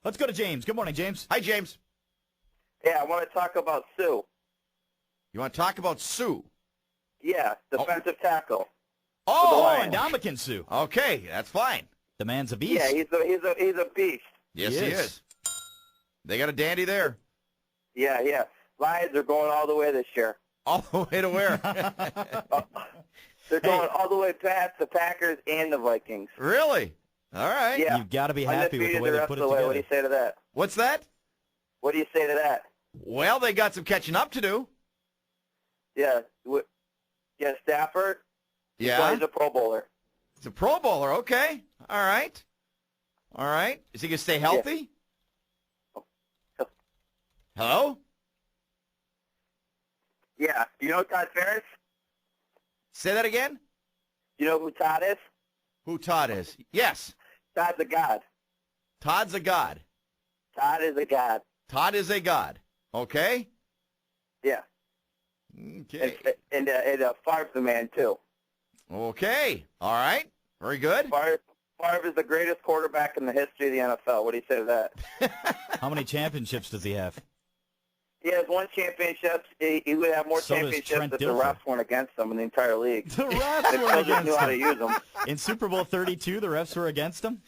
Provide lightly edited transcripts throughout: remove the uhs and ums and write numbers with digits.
Let's go to James. Good morning, James. Hi, James. Yeah, I want to talk about Sue. You want to talk about Sue? Yeah, defensive tackle. Oh, and Ndamukong Suh. okay, that's fine. The man's a beast. Yeah, he's a beast. Yes, he is. They got a dandy there. Yeah. Lions are going all the way this year. All the way to where? They're going all the way past the Packers and the Vikings. Really? All right. Yeah. You've got to be happy with the Undefeated way the they rest put of it the way. together. What do you say to that? What's that? What do you say to that? Well, they got some catching up to do. Yeah. Stafford. Yeah. He's a Pro Bowler. He's a Pro Bowler. Okay. All right. Is he going to stay healthy? Yeah. Hello? Yeah. Do you know Todd Ferris? Say that again? Do you know who Todd is? Who Todd is? Yes. Todd's a god. Todd's a god. Todd is a god. Todd is a god. Okay? Yeah. Okay. And Favre's the man, too. Okay. All right. Very good. Favre is the greatest quarterback in the history of the NFL. What do you say to that? How many championships does he have? He has one championship. He would have more So does championships Trent if the Dilfer. refs weren't against him in the entire league. The refs They were still just knew against how to him. use them. In Super Bowl 32, the refs were against him?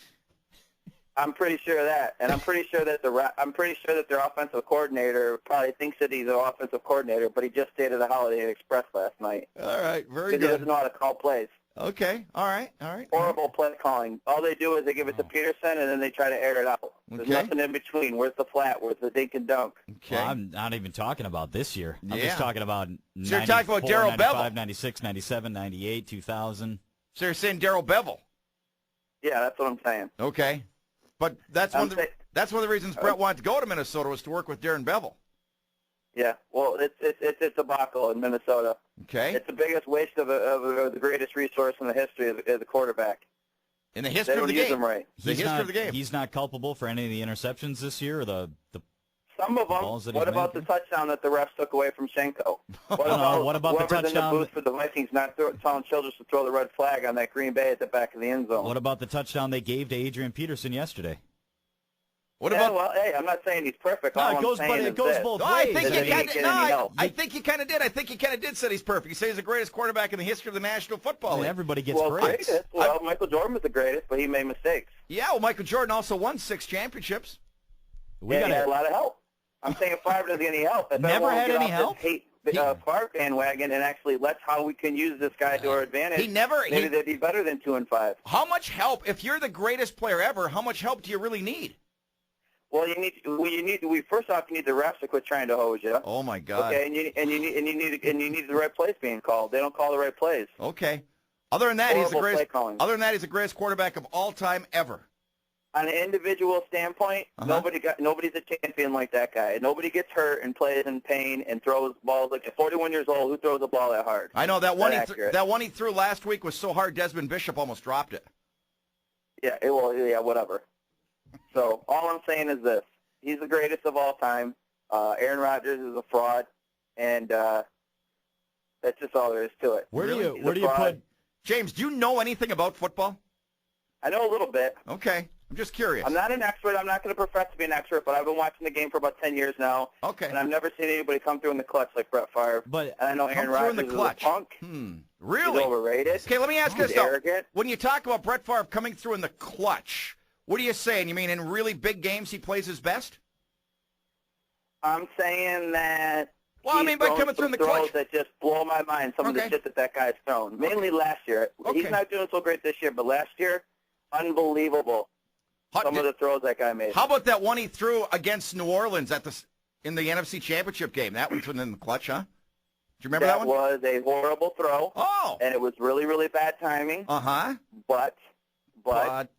I'm pretty sure of that, and I'm pretty sure that their offensive coordinator probably thinks that he's an offensive coordinator, but he just stayed at the Holiday Inn Express last night All right. Very because he doesn't good. know how to call plays. Okay. All right. Horrible play calling. All they do is they give it to Peterson, and then they try to air it out. There's Okay. nothing in between. Where's the flat? Where's the dink and dunk? Okay. Well, I'm not even talking about this year. I'm Yeah. just talking about So you're talking about 94, Darrell 95, Bevel. 96, 97, 98, 2000. So you're saying Darrell Bevel. Yeah, that's what I'm saying. Okay. But that's one of I'm the reasons Brett wanted to go to Minnesota was to work with Darren Bevel. Yeah, well, it's a debacle in Minnesota. Okay. It's the biggest waste of the greatest resource in the history of the quarterback. In the They history of don't the use game. them right. The history of the game. He's not culpable for any of the interceptions this year, or the Some of them. balls that What he's about making? the touchdown that the refs took away from Schenko? What what about the whoever's touchdown in the booth for the Vikings not telling Childress to throw the red flag on that Green Bay at the back of the end zone? what about the touchdown they gave to Adrian Peterson yesterday? What Yeah, about? well, hey, I'm not saying he's perfect. No, All it I'm goes, saying but is it goes this. both No, ways. I think That you he kind ain't of. getting No, any help. I think you kind of did. I think you kind of did say he's perfect. You say he's the greatest quarterback in the history of the National Football I mean, League. everybody gets Well, praise. greatest. Well, Michael Jordan was the greatest, but he made mistakes. Yeah, well, Michael Jordan also won 6 championships. We He got had a lot of help. I'm saying Favre doesn't get any help. If Never everyone had get any off help? This hate Favre bandwagon, and actually let's how we can use this guy to our advantage. Maybe they'd be better than 2-5. How much help, if you're the greatest player ever, how much help do you really need? Well, first off, you need the refs to quit trying to hose you. Oh my God. Okay, and you need the right plays being called. They don't call the right plays. Okay. Other than that, he's the Horrible play greatest. calling. Other than that, he's the greatest quarterback of all time ever. On an individual standpoint, nobody's a champion like that guy. Nobody gets hurt and plays in pain and throws balls like at 41 years old. Who throws a ball that hard? I know that one. accurate. That one he threw last week was so hard. Desmond Bishop almost dropped it. Yeah, whatever. So all I'm saying is this: he's the greatest of all time. Aaron Rodgers is a fraud, and that's just all there is to it. Where do He's you a fraud. put? James, do you know anything about football? I know a little bit. Okay, I'm just curious. I'm not an expert. I'm not going to profess to be an expert, but I've been watching the game for about 10 years now. Okay. And I've never seen anybody come through in the clutch like Brett Favre. But and I know Come Aaron through in Rodgers the is clutch. a punk. Really? He's overrated. Okay, let me ask you He's this, though. arrogant. When you talk about Brett Favre coming through in the clutch, what are you saying? You mean in really big games he plays his best? I'm saying that Well, I he's mean by thrown coming through in the some throws clutch. that just blow my mind, some of the Okay. shit that guy's thrown. Mainly last year. Okay. He's not doing so great this year, but last year, unbelievable. Some of the throws that guy made. How about that one he threw against New Orleans in the NFC Championship game? That one was in the clutch, huh? Do you remember that one? was a horrible throw, Oh. and it was really, really bad timing, Uh-huh. but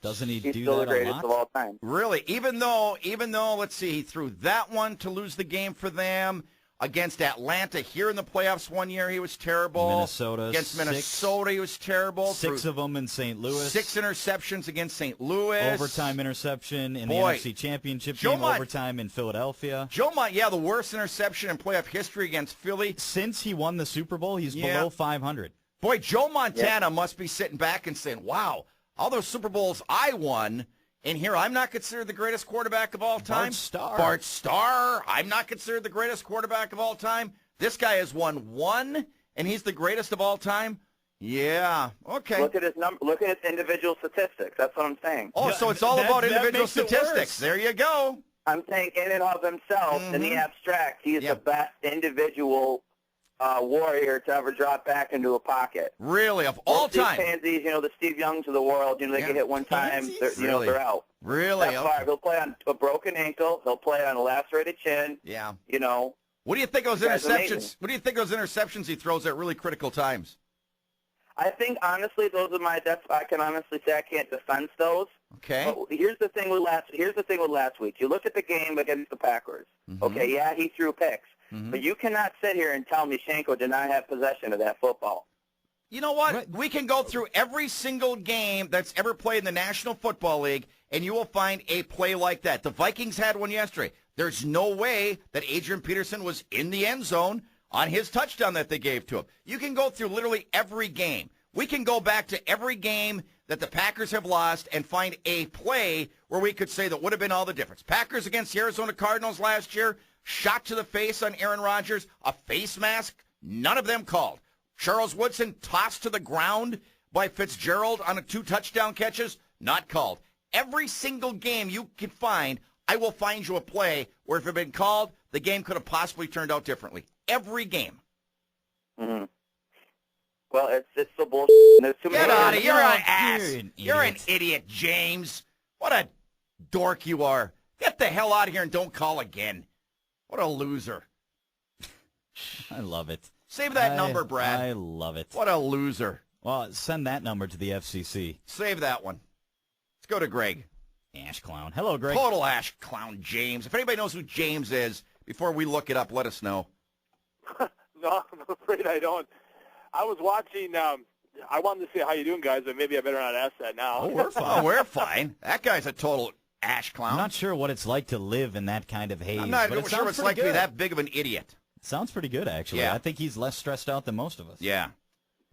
Doesn't he he's do still the that a greatest lot? of all time. Really? Even though, let's see, he threw that one to lose the game for them. Against Atlanta here in the playoffs one year, he was terrible. Minnesota. Against Minnesota, he was terrible. 6 of them in St. Louis. 6 interceptions against St. Louis. Overtime interception in the Boy. NFC Championship Joe game. Mont- Overtime in Philadelphia. Joe Mont, the worst interception in playoff history against Philly. Since he won the Super Bowl, he's Yeah. below 500. Boy, Joe Montana must be sitting back and saying, wow, all those Super Bowls I won, And here, I'm not considered the greatest quarterback of all time. Bart Starr. I'm not considered the greatest quarterback of all time. This guy has won one, and he's the greatest of all time. Yeah. Okay. Look at his number. Look at his individual statistics. That's what I'm saying. Oh, so it's all about individual makes it statistics. worse. There you go. I'm saying in and of himself, in the abstract, he is the best individual warrior to ever drop back into a pocket. Really, of all time. These pansies, the Steve Youngs of the world, they get hit one time, they're out. Really? Favre, he'll play on a broken ankle. He'll play on a lacerated chin. Yeah. What do you think of those That's interceptions? amazing. What do you think of those interceptions he throws at really critical times? I think, honestly, those are I can honestly say I can't defend those. Okay. But here's the thing with last week. You look at the game against the Packers. Okay, yeah, he threw picks. But you cannot sit here and tell me Shanko did not have possession of that football. You know what? We can go through every single game that's ever played in the National Football League, and you will find a play like that. The Vikings had one yesterday. There's no way that Adrian Peterson was in the end zone on his touchdown that they gave to him. You can go through literally every game. We can go back to every game that the Packers have lost and find a play where we could say that would have been all the difference. Packers against the Arizona Cardinals last year, shot to the face on Aaron Rodgers, a face mask, none of them called. Charles Woodson tossed to the ground by Fitzgerald on 2 touchdown catches, not called. Every single game you can find, I will find you a play where if it had been called, the game could have possibly turned out differently. Every game. Mm-hmm. Well, it's the bullshit. There's too many. Get out of here. You're an ass. You're an You're an idiot. idiot, James. What a dork you are. Get the hell out of here and don't call again. What a loser. I love it. Save that number, Brad. I love it. What a loser. Well, send that number to the FCC. Save that one. Let's go to Greg. Ash clown. Hello, Greg. Total ash clown, James. If anybody knows who James is, before we look it up, let us know. No, I'm afraid I don't. I was watching. I wanted to say how you doing, guys, but maybe I better not ask that now. Oh, we're fine. Oh, we're fine. That guy's a total ash clown. I'm not sure what it's like to live in that kind of haze. I'm not but it sure sounds what it's pretty like to be good. that big of an idiot. Sounds pretty good, actually. Yeah. I think he's less stressed out than most of us. Yeah.